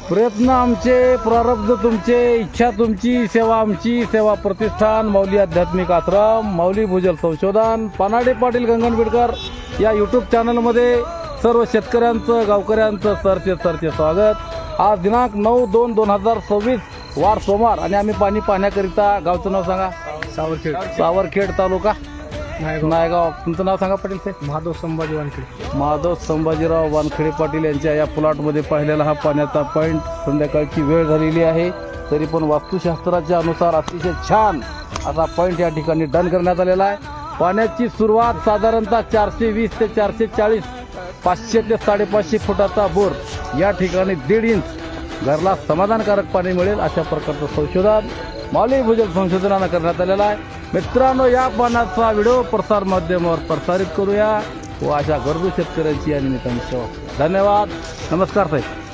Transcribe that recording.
प्रयत्न आमचे, प्रारब्ध तुमचे, इच्छा तुमची, सेवा आमची. सेवा प्रतिष्ठान, माऊली आध्यात्मिक आश्रम, माऊली भूजल संशोधन, पानाडे पाटील गंगनबीडकर या यूट्यूब चॅनलमध्ये सर्व शेतकऱ्यांचं, गावकऱ्यांचं सरचे स्वागत. आज दिनांक 9/2/2026 वार सोमवार आणि आम्ही पाणी पाहण्याकरिता, गावचं नाव सांगा. सावरखेड तालुका नायगाव. तुमचं नाव सांगा पाटील साहेब. माधव संभाजीराव वानखेडे पाटील यांच्या या प्लॉटमध्ये पाहिलेला हा पाण्याचा पॉईंट. संध्याकाळची वेळ झालेली आहे, तरी पण वास्तुशास्त्राच्या अनुसार अतिशय छान असा पॉईंट या ठिकाणी डन करण्यात आलेला आहे. पाण्याची सुरुवात साधारणतः 420 ते 440, 500 ते 550 फुटाचा बोर. या ठिकाणी 1.5 इंच घरला समाधानकारक पाणी मिळेल अशा प्रकारचं संशोधन माऊली भूजल संशोधनानं करण्यात आलेलं आहे. मित्रांनो, या पाण्याचा व्हिडिओ प्रसार माध्यमावर प्रसारित करूया व अशा गरजू शेतकऱ्यांची या निमित्ताने सेवा. धन्यवाद. नमस्कार साहेब.